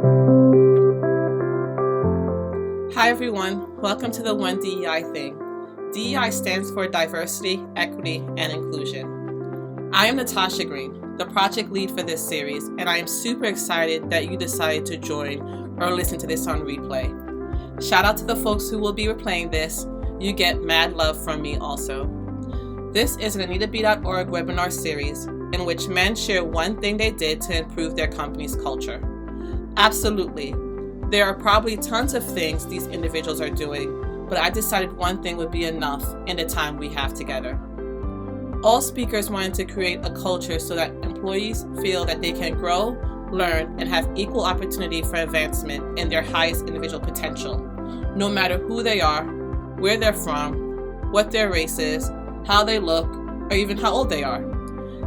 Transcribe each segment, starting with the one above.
Hi everyone, welcome to the One DEI thing. DEI stands for Diversity, Equity, and Inclusion. I am Natasha Green, the project lead for this series, and I am super excited that you decided to join or listen to this on replay. Shout out to the folks who will be replaying this. You get mad love from me also. This is an AnitaB.org webinar series in which men share one thing they did to improve their company's culture. Absolutely. There are probably tons of things these individuals are doing, but I decided one thing would be enough in the time we have together. All speakers wanted to create a culture so that employees feel that they can grow, learn, and have equal opportunity for advancement in their highest individual potential, no matter who they are, where they're from, what their race is, how they look, or even how old they are.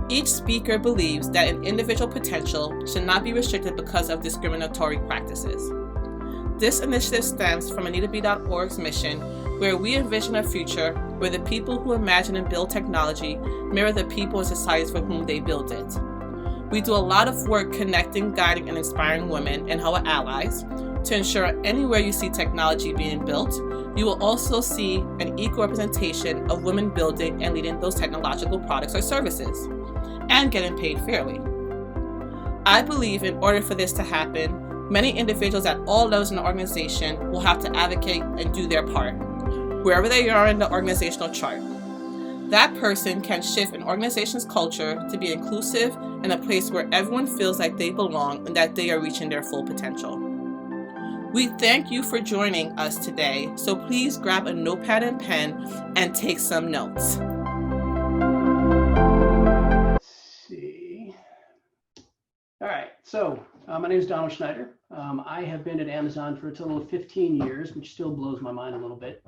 Each speaker believes that an individual potential should not be restricted because of discriminatory practices. This initiative stems from AnitaB.org's mission, where we envision a future where the people who imagine and build technology mirror the people and societies for whom they build it. We do a lot of work connecting, guiding, and inspiring women and our allies to ensure anywhere you see technology being built, you will also see an equal representation of women building and leading those technological products or services, and getting paid fairly. I believe in order for this to happen, many individuals at all levels in the organization will have to advocate and do their part, wherever they are in the organizational chart. That person can shift an organization's culture to be inclusive and a place where everyone feels like they belong and that they are reaching their full potential. We thank you for joining us today, so please grab a notepad and pen and take some notes. Let's see. All right, so my name is Don Schneider. I have been at Amazon for a total of 15 years, which still blows my mind a little bit.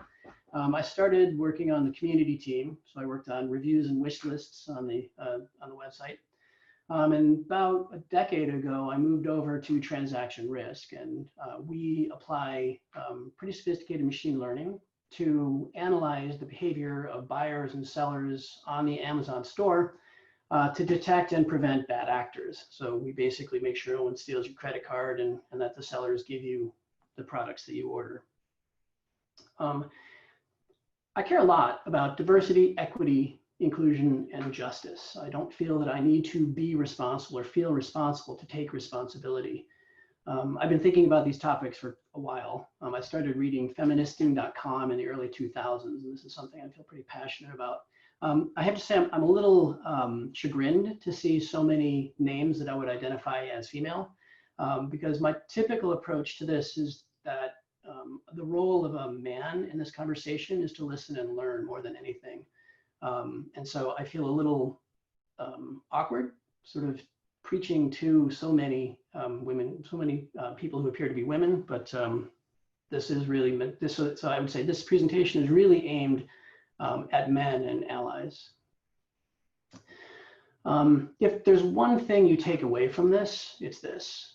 I started working on the community team, so I worked on reviews and wish lists on the website. And about a decade ago, I moved over to transaction risk, and we apply pretty sophisticated machine learning to analyze the behavior of buyers and sellers on the Amazon store to detect and prevent bad actors. So we basically make sure no one steals your credit card and that the sellers give you the products that you order. I care a lot about diversity, equity, inclusion, and justice. I don't feel that I need to be responsible or feel responsible to take responsibility. I've been thinking about these topics for a while. I started reading feministing.com in the early 2000s, and this is something I feel pretty passionate about. I have to say I'm a little chagrined to see so many names that I would identify as female, because my typical approach to this is that the role of a man in this conversation is to listen and learn more than anything. And so I feel a little awkward sort of preaching to so many women, so many people who appear to be women, but this is really meant this. So I would say this presentation is really aimed at men and allies. If there's one thing you take away from this, it's this.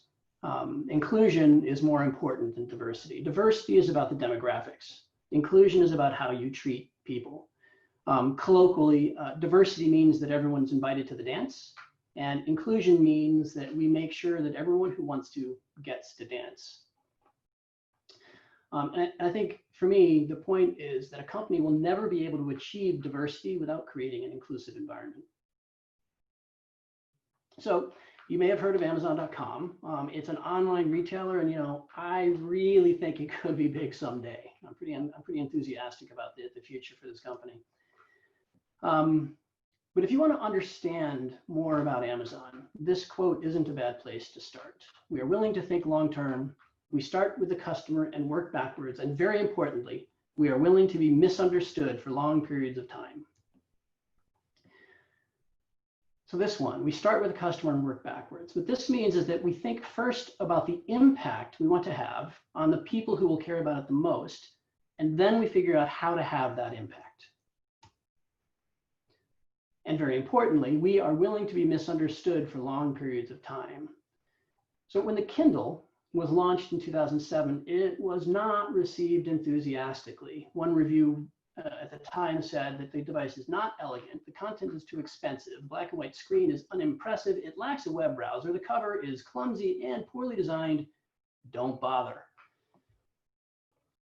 Inclusion is more important than diversity. Diversity is about the demographics. Inclusion is about how you treat people. Colloquially, diversity means that everyone's invited to the dance, and inclusion means that we make sure that everyone who wants to gets to dance. And I think for me, the point is that a company will never be able to achieve diversity without creating an inclusive environment. So you may have heard of Amazon.com. It's an online retailer, and I really think it could be big someday. I'm pretty enthusiastic about the future for this company. But if you want to understand more about Amazon, this quote isn't a bad place to start. We are willing to think long-term. We start with the customer and work backwards. And very importantly, we are willing to be misunderstood for long periods of time. So this one, we start with the customer and work backwards. What this means is that we think first about the impact we want to have on the people who will care about it the most, and then we figure out how to have that impact. And very importantly, we are willing to be misunderstood for long periods of time. So when the Kindle was launched in 2007, it was not received enthusiastically. One review at the time said that the device is not elegant, the content is too expensive, the black and white screen is unimpressive, it lacks a web browser, the cover is clumsy and poorly designed, don't bother.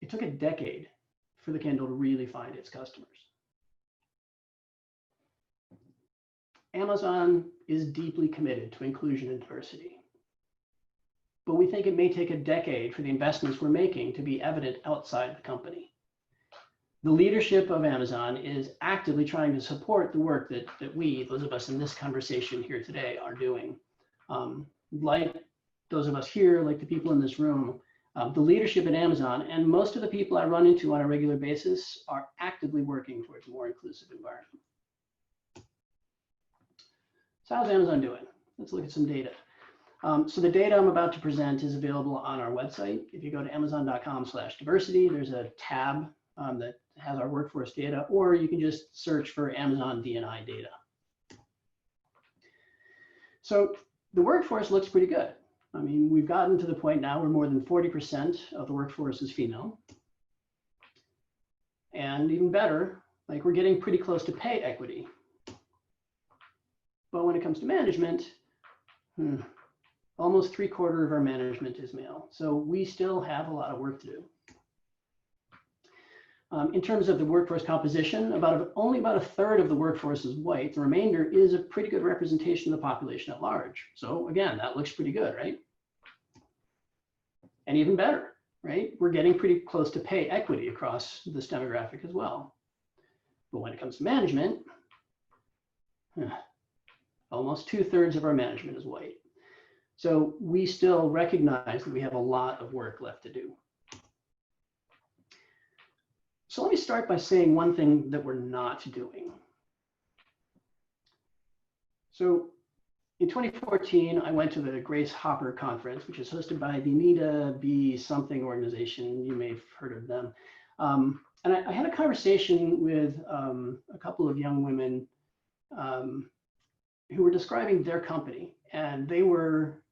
It took a decade for the Kindle to really find its customers. Amazon is deeply committed to inclusion and diversity, but we think it may take a decade for the investments we're making to be evident outside the company. The leadership of Amazon is actively trying to support the work that we, those of us in this conversation here today, are doing. Like those of us here, like the people in this room, the leadership at Amazon and most of the people I run into on a regular basis are actively working towards a more inclusive environment. So how's Amazon doing? Let's look at some data. So the data I'm about to present is available on our website. If you go to amazon.com/diversity, there's a tab that has our workforce data, or you can just search for Amazon D&I data. So the workforce looks pretty good. I mean, we've gotten to the point now where more than 40% of the workforce is female. And even better, like we're getting pretty close to pay equity. But when it comes to management, almost 3/4 of our management is male. So we still have a lot of work to do. In terms of the workforce composition, only about 1/3 of the workforce is white. The remainder is a pretty good representation of the population at large. So again, that looks pretty good, right? And even better, right? We're getting pretty close to pay equity across this demographic as well. But when it comes to management, almost 2/3 of our management is white. So we still recognize that we have a lot of work left to do. So let me start by saying one thing that we're not doing. So in 2014, I went to the Grace Hopper Conference, which is hosted by the Anita B. something organization. You may have heard of them. And I had a conversation with a couple of young women who were describing their company, and they were,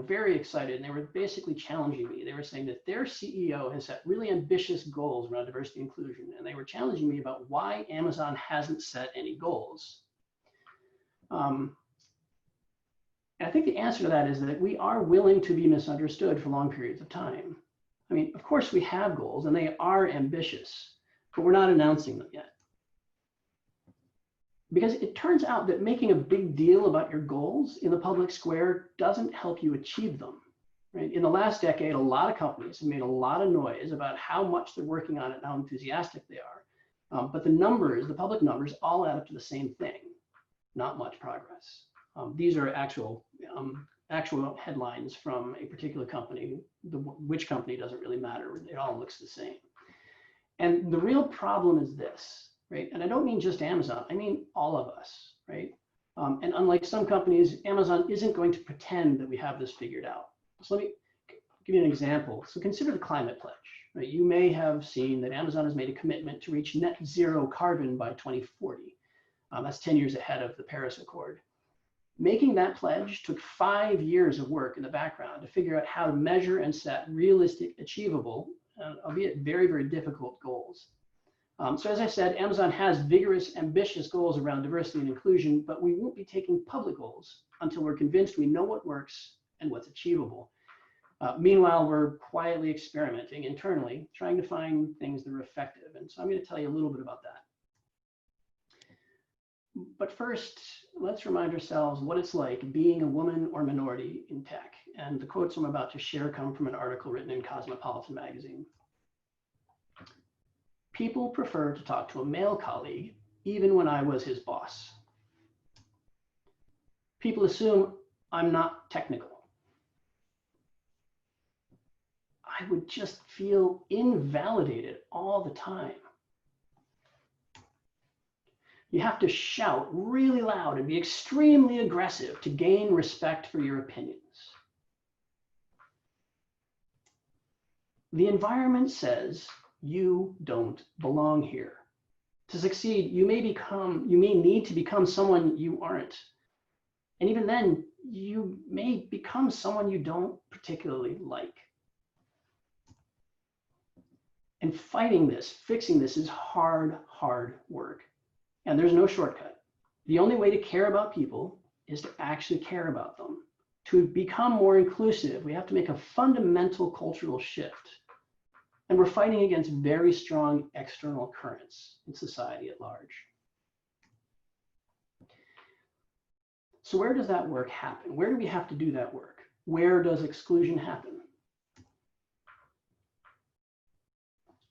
very excited, and they were basically challenging me. They were saying that their CEO has set really ambitious goals around diversity and inclusion, and they were challenging me about why Amazon hasn't set any goals. I think the answer to that is that we are willing to be misunderstood for long periods of time. I mean, of course we have goals and they are ambitious, but we're not announcing them yet. Because it turns out that making a big deal about your goals in the public square doesn't help you achieve them, right? In the last decade, a lot of companies have made a lot of noise about how much they're working on it and how enthusiastic they are. But the numbers, the public numbers, all add up to the same thing, not much progress. These are actual headlines from a particular company. Which company doesn't really matter. It all looks the same. And the real problem is this, right? And I don't mean just Amazon, I mean all of us, right? And unlike some companies, Amazon isn't going to pretend that we have this figured out. So let me give you an example. So consider the climate pledge, right? You may have seen that Amazon has made a commitment to reach net zero carbon by 2040. That's 10 years ahead of the Paris Accord. Making that pledge took 5 years of work in the background to figure out how to measure and set realistic, achievable, albeit very, very difficult goals. So as I said, Amazon has vigorous, ambitious goals around diversity and inclusion, but we won't be taking public goals until we're convinced we know what works and what's achievable. Meanwhile, we're quietly experimenting internally, trying to find things that are effective. And so I'm going to tell you a little bit about that. But first, let's remind ourselves what it's like being a woman or minority in tech. And the quotes I'm about to share come from an article written in Cosmopolitan magazine. People prefer to talk to a male colleague, even when I was his boss. People assume I'm not technical. I would just feel invalidated all the time. You have to shout really loud and be extremely aggressive to gain respect for your opinions. The environment says you don't belong here. To succeed, you may need to become someone you aren't. And even then, you may become someone you don't particularly like. And fighting this, fixing this is hard work. And there's no shortcut. The only way to care about people is to actually care about them, To become more inclusive, we have to make a fundamental cultural shift. And we're fighting against very strong external currents in society at large. So where does that work happen? Where do we have to do that work? Where does exclusion happen?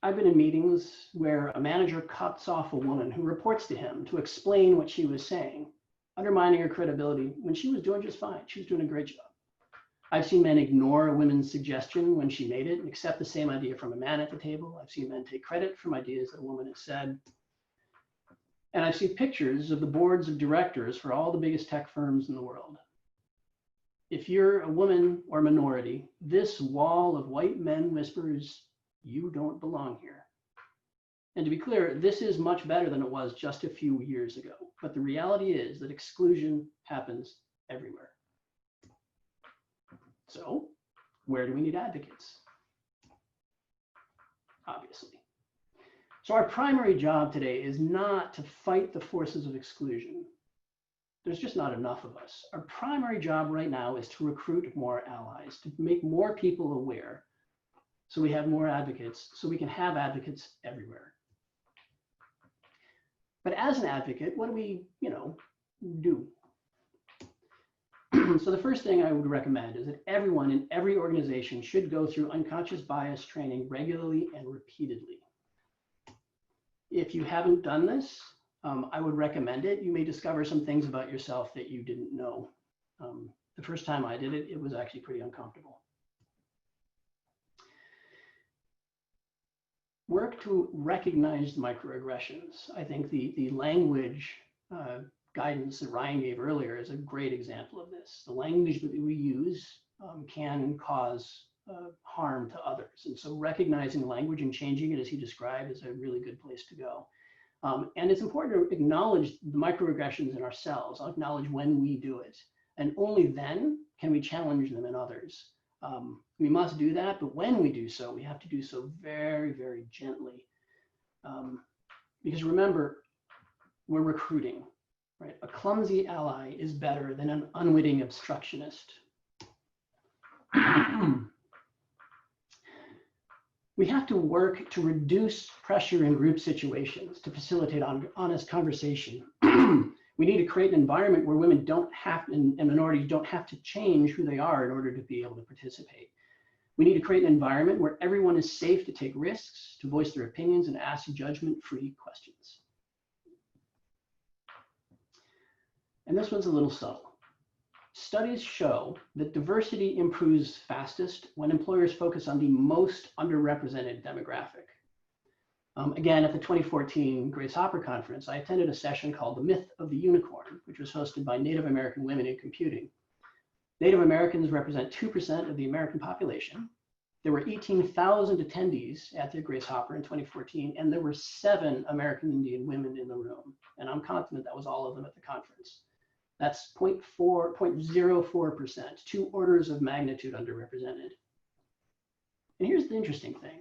I've been in meetings where a manager cuts off a woman who reports to him to explain what she was saying, undermining her credibility when she was doing just fine. She was doing a great job. I've seen men ignore a woman's suggestion when she made it and accept the same idea from a man at the table. I've seen men take credit from ideas that a woman has said. And I've seen pictures of the boards of directors for all the biggest tech firms in the world. If you're a woman or minority, this wall of white men whispers, "You don't belong here." And to be clear, this is much better than it was just a few years ago. But the reality is that exclusion happens everywhere. So where do we need advocates? Obviously. So our primary job today is not to fight the forces of exclusion. There's just not enough of us. Our primary job right now is to recruit more allies, to make more people aware, so we have more advocates, so we can have advocates everywhere. But as an advocate, what do we, do? So the first thing I would recommend is that everyone in every organization should go through unconscious bias training regularly and repeatedly. If you haven't done this, I would recommend it. You may discover some things about yourself that you didn't know. The first time I did it, it was actually pretty uncomfortable. Work to recognize microaggressions. I think the language guidance that Ryan gave earlier is a great example of this. The language that we use can cause harm to others. And so recognizing language and changing it as he described is a really good place to go. And it's important to acknowledge the microaggressions in ourselves. I'll acknowledge when we do it. And only then can we challenge them in others. We must do that, but when we do so, we have to do so very, very gently. Because remember, we're recruiting, right? A clumsy ally is better than an unwitting obstructionist. We have to work to reduce pressure in group situations to facilitate honest conversation. We need to create an environment where women don't have, and minorities don't have to change who they are in order to be able to participate. We need to create an environment where everyone is safe to take risks, to voice their opinions, and ask judgment-free questions. And this one's a little subtle. Studies show that diversity improves fastest when employers focus on the most underrepresented demographic. Again, at the 2014 Grace Hopper Conference, I attended a session called The Myth of the Unicorn, which was hosted by Native American women in computing. Native Americans represent 2% of the American population. There were 18,000 attendees at the Grace Hopper in 2014, and there were 7 American Indian women in the room. And I'm confident that was all of them at the conference. That's 0.04%, 2 orders of magnitude underrepresented. And here's the interesting thing.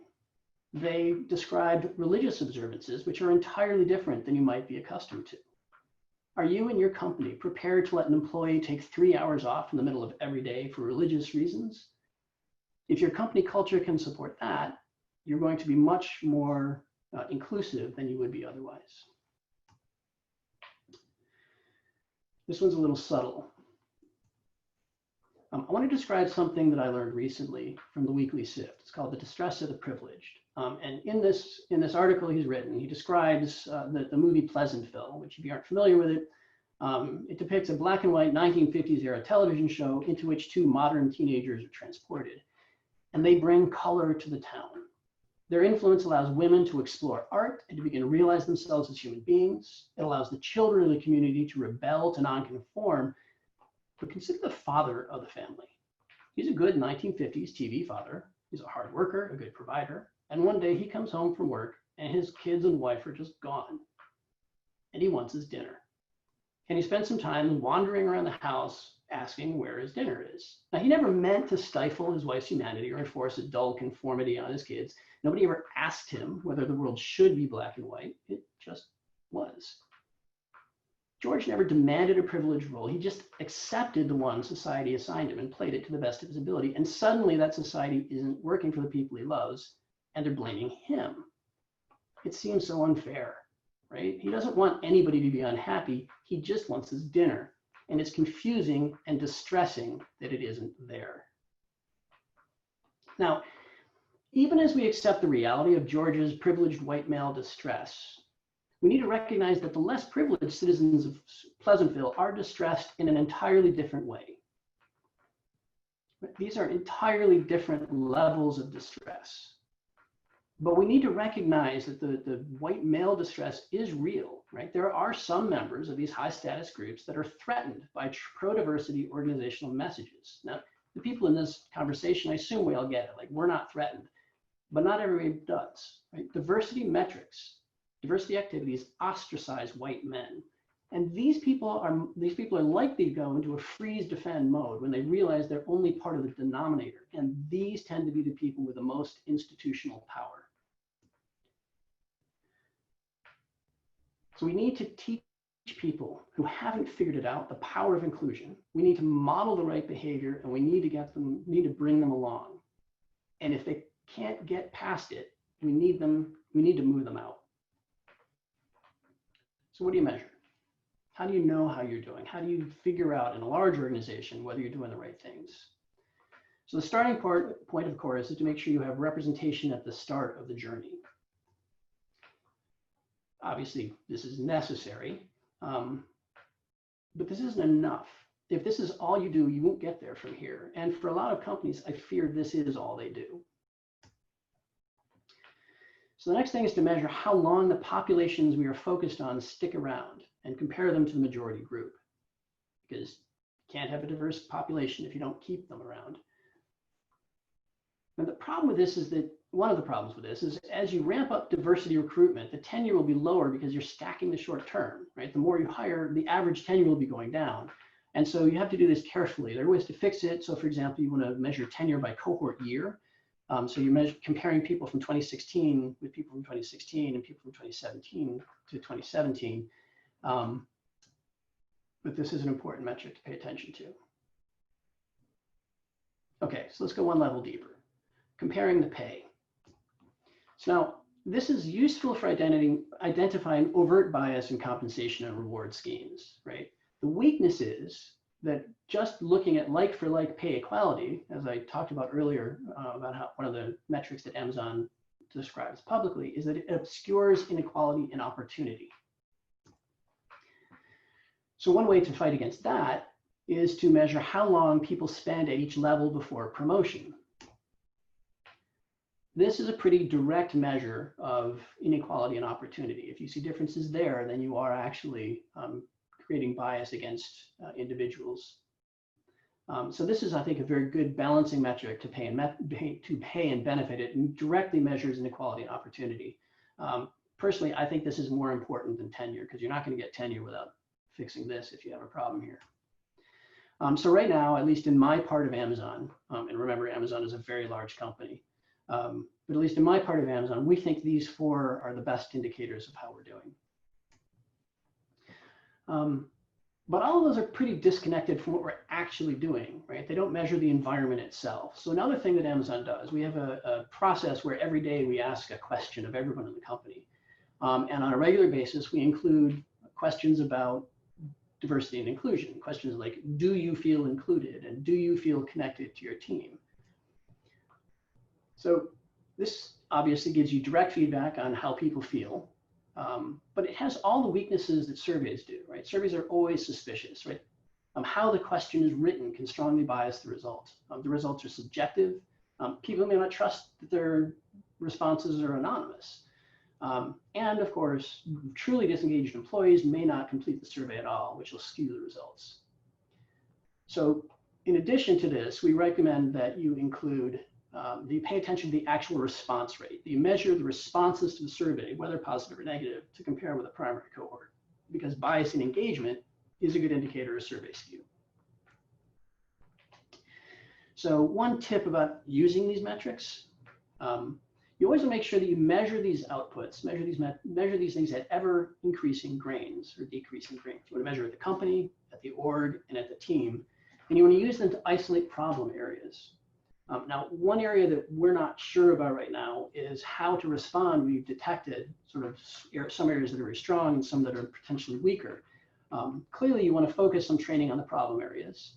They described religious observances, which are entirely different than you might be accustomed to. Are you and your company prepared to let an employee take 3 hours off in the middle of every day for religious reasons? If your company culture can support that, you're going to be much more inclusive than you would be otherwise. This one's a little subtle. I want to describe something that I learned recently from the Weekly Sift. It's called The Distress of the Privileged. And in this article he's written, he describes the movie Pleasantville, which if you aren't familiar with it, it depicts a black and white 1950s era television show into which 2 modern teenagers are transported. And they bring color to the town. Their influence allows women to explore art and to begin to realize themselves as human beings. It allows the children of the community to rebel, to non-conform, but consider the father of the family. He's a good 1950s TV father. He's a hard worker, a good provider. And one day he comes home from work and his kids and wife are just gone. And he wants his dinner. And he spends some time wandering around the house asking where his dinner is. Now, he never meant to stifle his wife's humanity or enforce a dull conformity on his kids. Nobody ever asked him whether the world should be black and white. It just was. George never demanded a privileged role. He just accepted the one society assigned him and played it to the best of his ability. And suddenly that society isn't working for the people he loves, and they're blaming him. It seems so unfair, right? He doesn't want anybody to be unhappy. He just wants his dinner. And it's confusing and distressing that it isn't there. Now, even as we accept the reality of George's privileged white male distress, we need to recognize that the less privileged citizens of Pleasantville are distressed in an entirely different way. These are entirely different levels of distress. But we need to recognize that the white male distress is real, right? There are some members of these high status groups that are threatened by pro-diversity organizational messages. Now, the people in this conversation, I assume we all get it, like we're not threatened, but not everybody does, right? Diversity metrics, diversity activities ostracize white men. And these people are likely to go into a freeze defend mode when they realize they're only part of the denominator. And these tend to be the people with the most institutional power. So we need to teach people who haven't figured it out the power of inclusion. We need to model the right behavior, and we need to bring them along. And if they can't get past it, we need to move them out. So what do you measure? How do you know how you're doing? How do you figure out in a large organization whether you're doing the right things? So the starting point, of course, is to make sure you have representation at the start of the journey. Obviously, this is necessary, but this isn't enough. If this is all you do, you won't get there from here. And for a lot of companies, I fear this is all they do. So the next thing is to measure how long the populations we are focused on stick around and compare them to the majority group, because you can't have a diverse population if you don't keep them around. And the problem with this is that one of the problems with this is as you ramp up diversity recruitment, the tenure will be lower because you're stacking the short term, right? The more you hire, the average tenure will be going down. And so you have to do this carefully. There are ways to fix it. So for example, you want to measure tenure by cohort year. So you're comparing people from 2016 with people from 2016 and people from 2017 to 2017. But this is an important metric to pay attention to. Okay, so let's go one level deeper. Comparing the pay. So now this is useful for identifying overt bias in compensation and reward schemes, right? The weakness is that just looking at like for like pay equality, as I talked about earlier, about how one of the metrics that Amazon describes publicly, is that it obscures inequality in opportunity. So one way to fight against that is to measure how long people spend at each level before promotion. This is a pretty direct measure of inequality and opportunity. If you see differences there, then you are actually creating bias against individuals. So this is, I think, a very good balancing metric to pay and benefit. It directly measures inequality and opportunity. Personally, I think this is more important than tenure because you're not going to get tenure without fixing this if you have a problem here. So right now, at least in my part of Amazon, and remember, Amazon is a very large company, but at least in my part of Amazon, we think these four are the best indicators of how we're doing. But all of those are pretty disconnected from what we're actually doing, right? They don't measure the environment itself. So another thing that Amazon does, we have a process where every day we ask a question of everyone in the company. And on a regular basis, we include questions about diversity and inclusion. Questions like, do you feel included? And do you feel connected to your team? So this obviously gives you direct feedback on how people feel. But it has all the weaknesses that surveys do, right? Surveys are always suspicious, right? How the question is written can strongly bias the results. The results are subjective. People may not trust that their responses are anonymous. And of course, truly disengaged employees may not complete the survey at all, which will skew the results. So in addition to this, we recommend that you include you pay attention to the actual response rate. You measure the responses to the survey, whether positive or negative, to compare with a primary cohort, because bias in engagement is a good indicator of survey skew. So one tip about using these metrics, You always want to make sure that you measure these outputs, measure these things at ever increasing grains or decreasing grains. You want to measure at the company, at the org, and at the team. And you want to use them to isolate problem areas. Now, one area that we're not sure about right now is how to respond. We've detected sort of some areas that are very strong and some that are potentially weaker. Clearly, you want to focus on training on the problem areas.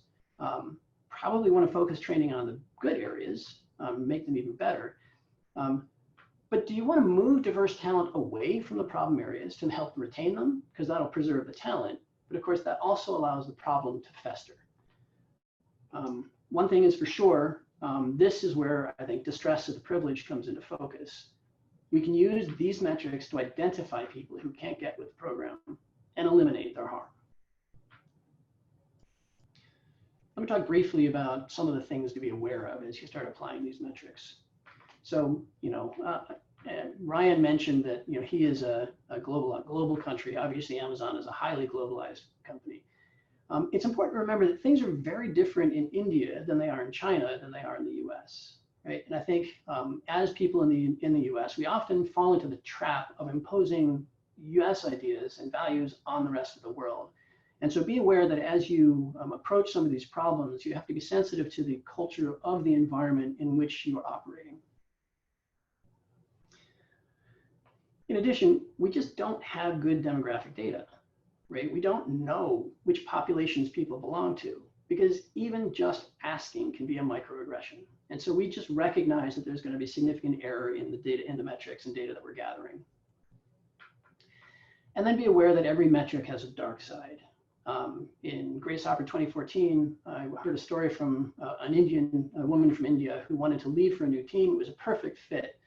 Probably want to focus training on the good areas, make them even better. But do you want to move diverse talent away from the problem areas to help retain them? Because that'll preserve the talent. But of course, that also allows the problem to fester. One thing is for sure, this is where I think distress of the privilege comes into focus. We can use these metrics to identify people who can't get with the program and eliminate their harm. Let me talk briefly about some of the things to be aware of as you start applying these metrics. So, Ryan mentioned that he is a global country. Obviously, Amazon is a highly globalized company. It's important to remember that things are very different in India than they are in China, than they are in the U.S. Right? And I think as people in the U.S., we often fall into the trap of imposing U.S. ideas and values on the rest of the world. And so be aware that as you approach some of these problems, you have to be sensitive to the culture of the environment in which you are operating. In addition, we just don't have good demographic data, right? We don't know which populations people belong to, because even just asking can be a microaggression. And so we just recognize that there's going to be significant error in the data, in the metrics and data that we're gathering. And then be aware that every metric has a dark side. In Grace Hopper 2014, I heard a story from a woman from India who wanted to leave for a new team. It was a perfect fit.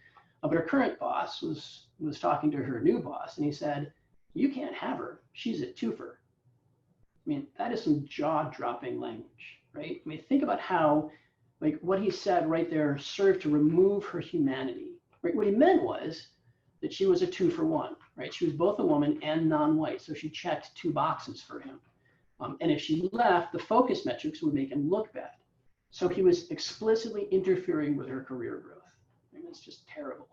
But her current boss was talking to her new boss, and he said, "You can't have her. She's a twofer." I mean, that is some jaw-dropping language, right? I mean, think about how, like, what he said right there served to remove her humanity, right? What he meant was that she was a 2-for-1, right? She was both a woman and non-white, so she checked 2 boxes for him. And if she left, the focus metrics would make him look bad. So he was explicitly interfering with her career growth. I mean, it's just terrible.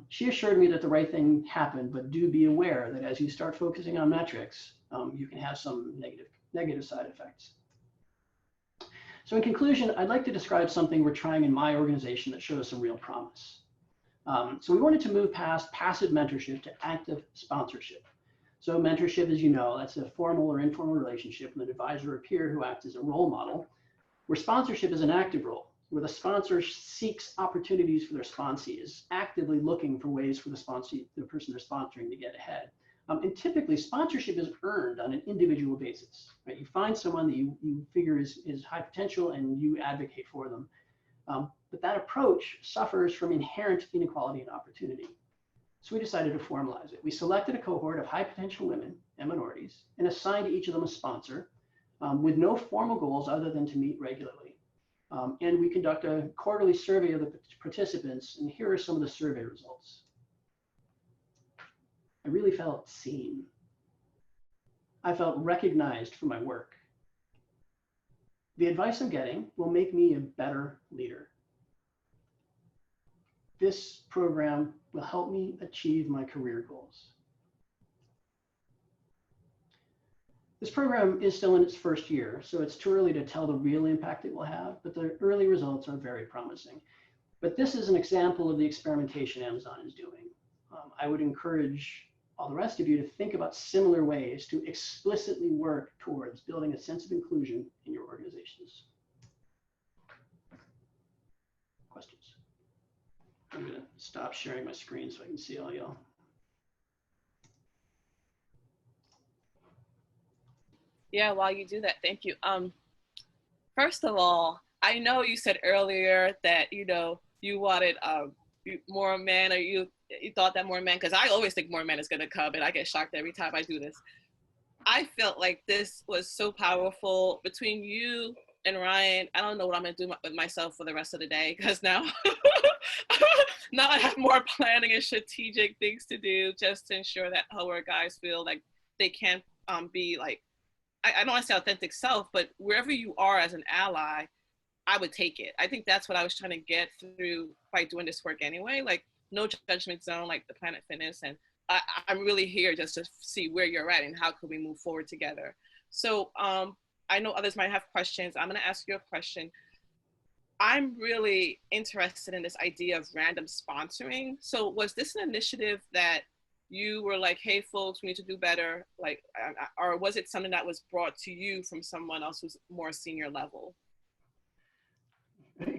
She assured me that the right thing happened, but do be aware that as you start focusing on metrics, you can have some negative side effects. So in conclusion, I'd like to describe something we're trying in my organization that shows some real promise. So we wanted to move past passive mentorship to active sponsorship. So mentorship, as you know, that's a formal or informal relationship with an advisor or peer who acts as a role model, where sponsorship is an active role, where the sponsor seeks opportunities for their sponsees, actively looking for ways for the person they're sponsoring to get ahead. And typically, sponsorship is earned on an individual basis. Right? You find someone that you figure is high potential and you advocate for them. But that approach suffers from inherent inequality and opportunity. So we decided to formalize it. We selected a cohort of high potential women and minorities and assigned each of them a sponsor with no formal goals other than to meet regularly. And we conduct a quarterly survey of the participants, and here are some of the survey results. I really felt seen. I felt recognized for my work. The advice I'm getting will make me a better leader. This program will help me achieve my career goals. This program is still in its first year, so it's too early to tell the real impact it will have, but the early results are very promising. But this is an example of the experimentation Amazon is doing. I would encourage all the rest of you to think about similar ways to explicitly work towards building a sense of inclusion in your organizations. Questions? I'm going to stop sharing my screen so I can see all y'all. Yeah, while you do that, thank you. First of all, I know you said earlier that, you wanted more men, or you thought that more men, because I always think more men is going to come, and I get shocked every time I do this. I felt like this was so powerful between you and Ryan. I don't know what I'm going to do with myself for the rest of the day, because now, now I have more planning and strategic things to do just to ensure that our guys feel like they can be like, I don't want to say authentic self, but wherever you are as an ally, I would take it. I think that's what I was trying to get through by doing this work anyway. Like, no judgment zone, like the Planet Fitness. And I'm really here just to see where you're at and how could we move forward together. So I know others might have questions. I'm going to ask you a question. I'm really interested in this idea of random sponsoring. So was this an initiative that you were like, hey folks, we need to do better? Like, or was it something that was brought to you from someone else who's more senior level?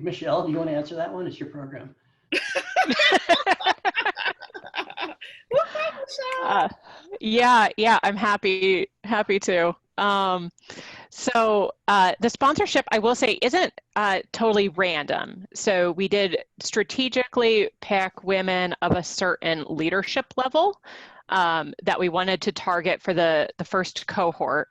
Michelle, do you want to answer that one? It's your program. Yeah, I'm happy to. So the sponsorship, I will say, isn't totally random. So we did strategically pick women of a certain leadership level that we wanted to target for the first cohort.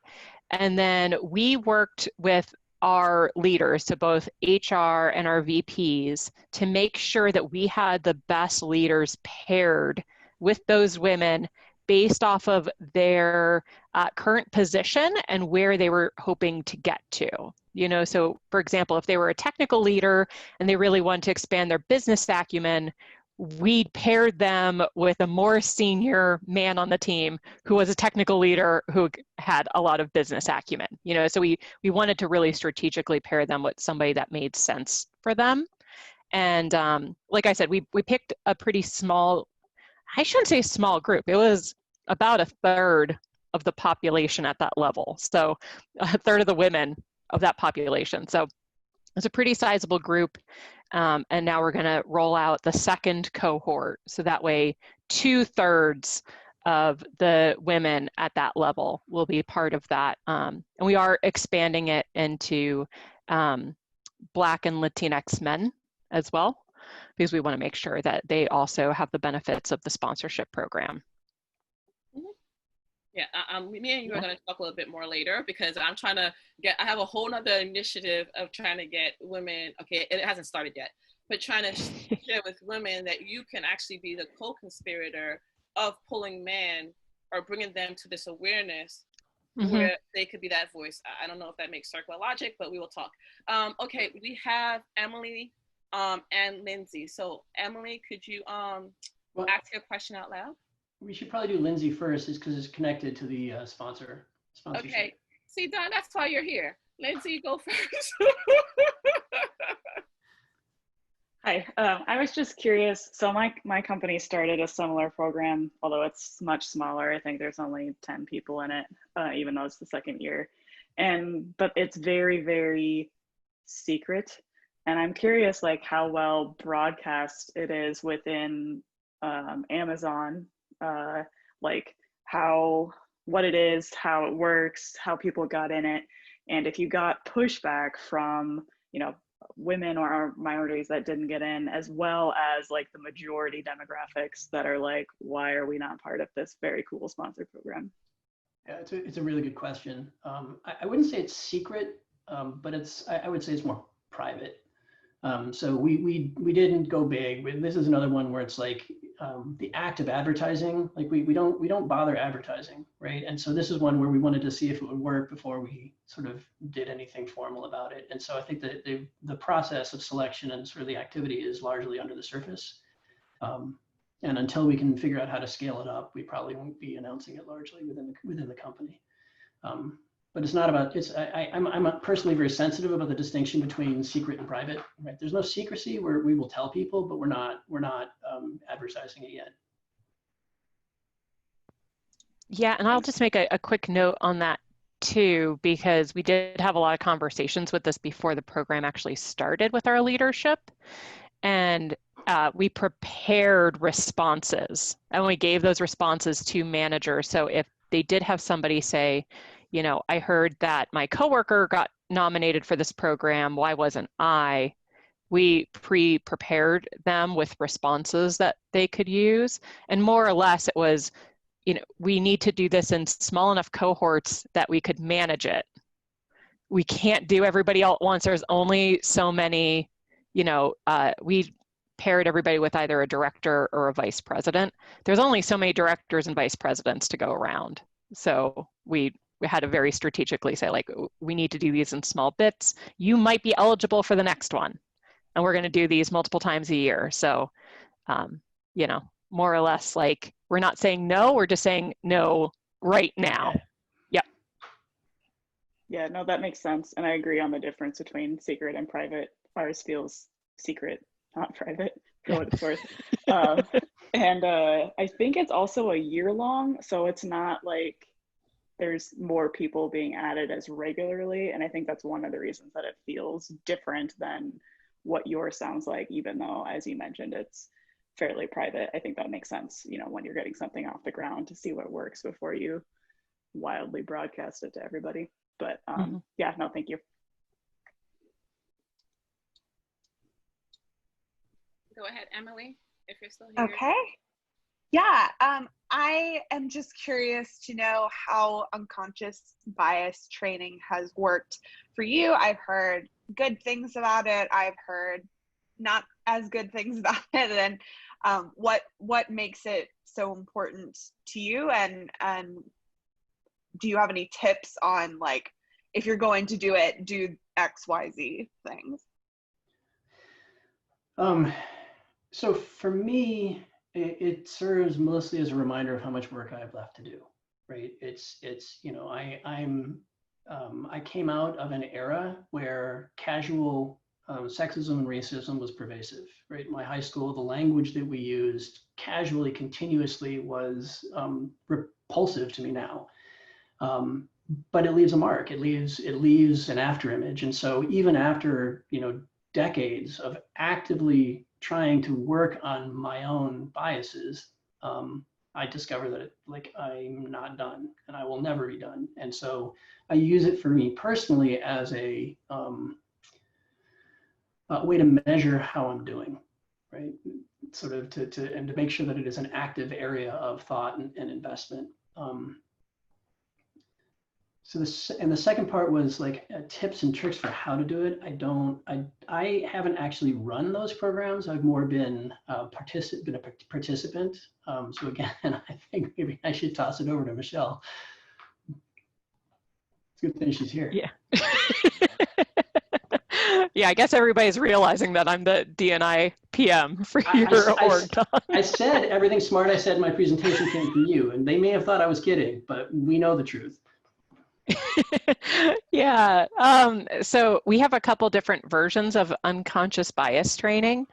And then we worked with our leaders, so both HR and our VPs, to make sure that we had the best leaders paired with those women based off of their current position and where they were hoping to get to. You know, so for example, if they were a technical leader and they really wanted to expand their business acumen, we paired them with a more senior man on the team who was a technical leader who had a lot of business acumen. You know, so we wanted to really strategically pair them with somebody that made sense for them. And like I said, we picked a pretty small, I shouldn't say small group. It was about a third of the population at that level. So a third of the women of that population. So it's a pretty sizable group. And now we're going to roll out the second cohort. So that way 2/3 of the women at that level will be part of that. And we are expanding it into Black and Latinx men as well, because we want to make sure that they also have the benefits of the sponsorship program. Yeah, me and you are going to talk a little bit more later, because I'm trying to I have a whole nother initiative of trying to get women, okay, it hasn't started yet, but trying to share with women that you can actually be the co-conspirator of pulling men or bringing them to this awareness where they could be that voice. I don't know if that makes circular logic, but we will talk. Okay, we have Emily and Lindsay. So Emily, could you ask your question out loud? We should probably do Lindsay first, is because it's connected to the sponsorship. Okay. See, Don, that's why you're here. Lindsay, go first. Hi, I was just curious. So my company started a similar program, although it's much smaller. I think there's only 10 people in it, even though it's the second year. But it's very, very secret. And I'm curious, like, how well broadcast it is within Amazon, like what it is, how it works, how people got in it, and if you got pushback from, you know, women or minorities that didn't get in, as well as like the majority demographics that are like, why are we not part of this very cool sponsor program? Yeah, it's a really good question. I wouldn't say it's secret, but I would say it's more private. So we didn't go big. This is another one where it's like the act of advertising. Like we don't bother advertising, right? And so this is one where we wanted to see if it would work before we sort of did anything formal about it. And so I think that the process of selection and sort of the activity is largely under the surface. And until we can figure out how to scale it up, we probably won't be announcing it largely within the company. But it's not about, I'm personally very sensitive about the distinction between secret and private, right? There's no secrecy where we will tell people, but we're not advertising it yet. Yeah, and I'll just make a quick note on that too, because we did have a lot of conversations with this before the program actually started with our leadership. And we prepared responses and we gave those responses to managers. So if they did have somebody say, you know, I heard that my coworker got nominated for this program, why wasn't I? We pre-prepared them with responses that they could use. And more or less it was, you know, we need to do this in small enough cohorts that we could manage it. We can't do everybody all at once. There's only so many, you know, we paired everybody with either a director or a vice president. There's only so many directors and vice presidents to go around. So we we had to very strategically say, like, we need to do these in small bits. You might be eligible for the next one, and we're going to do these multiple times a year. So, you know, more or less, like, we're not saying no, we're just saying no right now. Okay. Yep. Yeah, no, that makes sense. And I agree on the difference between secret and private. Ours feels secret, not private, for what it's worth. I think it's also a year long, so it's not like there's more people being added as regularly. And I think that's one of the reasons that it feels different than what yours sounds like, even though, as you mentioned, it's fairly private. I think that makes sense, you know, when you're getting something off the ground, to see what works before you wildly broadcast it to everybody. But yeah, no, thank you. Go ahead, Emily, if you're still here. Okay. Yeah, I am just curious to know how unconscious bias training has worked for you. I've heard good things about it. I've heard not as good things about it. And what makes it so important to you? And do you have any tips on, like, if you're going to do it, do X, Y, Z things? So for me, it serves mostly as a reminder of how much work I have left to do, right? It's you know, I came out of an era where casual sexism and racism was pervasive, right? In my high school, the language that we used casually, continuously was repulsive to me now. But it leaves a mark. It leaves an after image. And so even after, you know, decades of actively trying to work on my own biases, I discovered that I'm not done, and I will never be done. And so I use it for me personally as a way to measure how I'm doing, right? Sort of to make sure that it is an active area of thought and investment. So the second part was like tips and tricks for how to do it. I haven't actually run those programs. I've more been a participant. So again, I think maybe I should toss it over to Michelle. It's a good thing she's here. Yeah. Yeah, I guess everybody's realizing that I'm the D&I PM for your org. I said everything smart I said in my presentation came from you, and they may have thought I was kidding, but we know the truth. Yeah, so we have a couple different versions of unconscious bias training,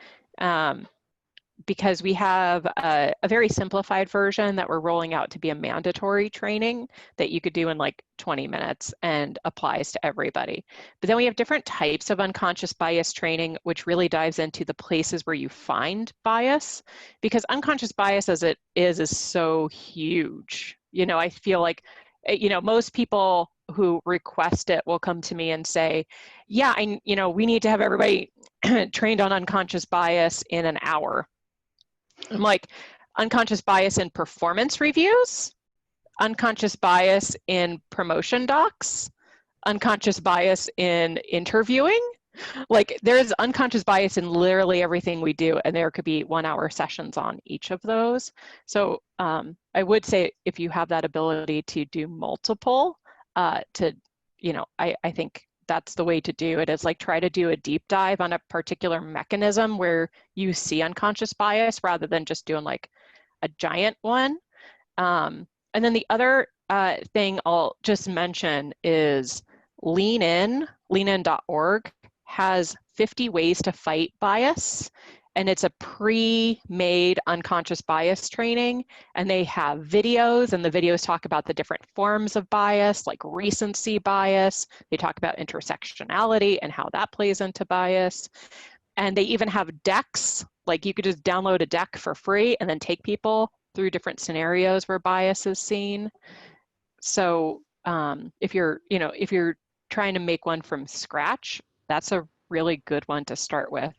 because we have a very simplified version that we're rolling out to be a mandatory training that you could do in like 20 minutes and applies to everybody. But then we have different types of unconscious bias training, which really dives into the places where you find bias, because unconscious bias as it is so huge. You know, I feel like, you know, most people who request it will come to me and say, yeah, we need to have everybody trained on unconscious bias in an hour. I'm like, unconscious bias in performance reviews, unconscious bias in promotion docs, unconscious bias in interviewing. Like, there's unconscious bias in literally everything we do, and there could be 1 hour sessions on each of those. So I would say if you have that ability to do multiple, I think that's the way to do it, is like try to do a deep dive on a particular mechanism where you see unconscious bias rather than just doing like a giant one. And then the other thing I'll just mention is leanin.org has 50 ways to fight bias. And it's a pre-made unconscious bias training, and they have videos, and the videos talk about the different forms of bias, like recency bias. They talk about intersectionality and how that plays into bias. And they even have decks, like you could just download a deck for free and then take people through different scenarios where bias is seen. So if you're trying to make one from scratch, that's a really good one to start with.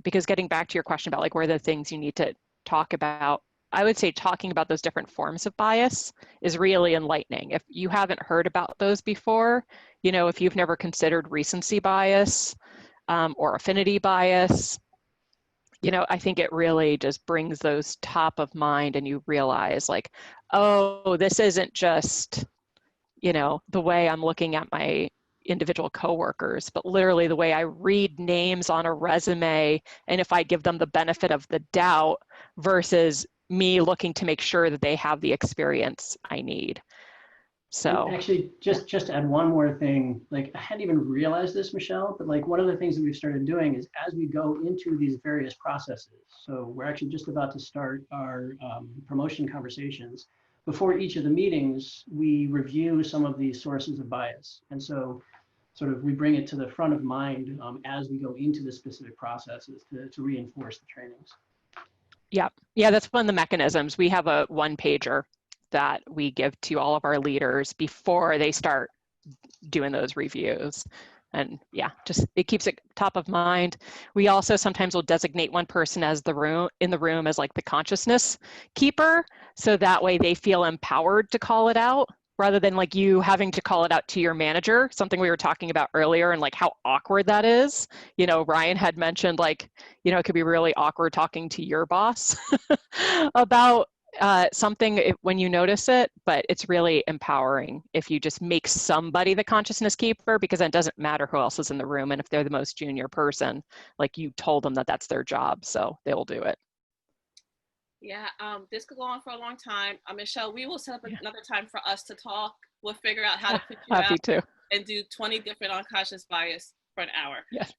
Because getting back to your question about like where are the things you need to talk about, I would say talking about those different forms of bias is really enlightening. If you haven't heard about those before, you know, if you've never considered recency bias or affinity bias, you know, I think it really just brings those top of mind, and you realize like, oh, this isn't just, you know, the way I'm looking at my individual coworkers, but literally the way I read names on a resume, and if I give them the benefit of the doubt versus me looking to make sure that they have the experience I need. So actually, just to add one more thing, like I hadn't even realized this, Michelle, but like one of the things that we've started doing is as we go into these various processes, so we're actually just about to start our promotion conversations. Before each of the meetings, we review some of these sources of bias. And so sort of we bring it to the front of mind as we go into the specific processes to reinforce the trainings. yeah, that's one of the mechanisms. We have a one-pager that we give to all of our leaders before they start doing those reviews. And yeah, just it keeps it top of mind. We also sometimes will designate one person as in the room as like the consciousness keeper, so that way they feel empowered to call it out rather than like you having to call it out to your manager, something we were talking about earlier, and like how awkward that is. You know, Ryan had mentioned like, you know, it could be really awkward talking to your boss about something when you notice it, but it's really empowering if you just make somebody the consciousness keeper, because it doesn't matter who else is in the room. And if they're the most junior person, like you told them that that's their job, so they'll do it. Yeah, this could go on for a long time. Michelle, we will set up another time for us to talk. We'll figure out how to put you Happy out to. and do 20 different unconscious bias for an hour. Yes.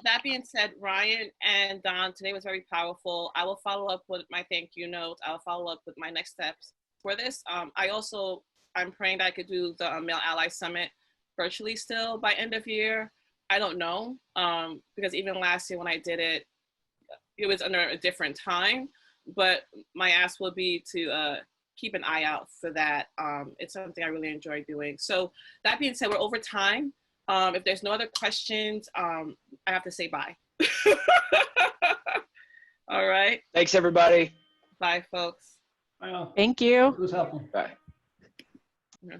That being said, Ryan and Don, today was very powerful. I will follow up with my thank you notes. I'll follow up with my next steps for this. I'm praying that I could do the Male Ally Summit virtually still by end of year. I don't know, because even last year when I did it, it was under a different time. But my ask will be to keep an eye out for that. It's something I really enjoy doing. So that being said, we're over time. If there's no other questions, I have to say bye. All right. Thanks, everybody. Bye, folks. Wow. Thank you. It was helpful. Bye. Yeah.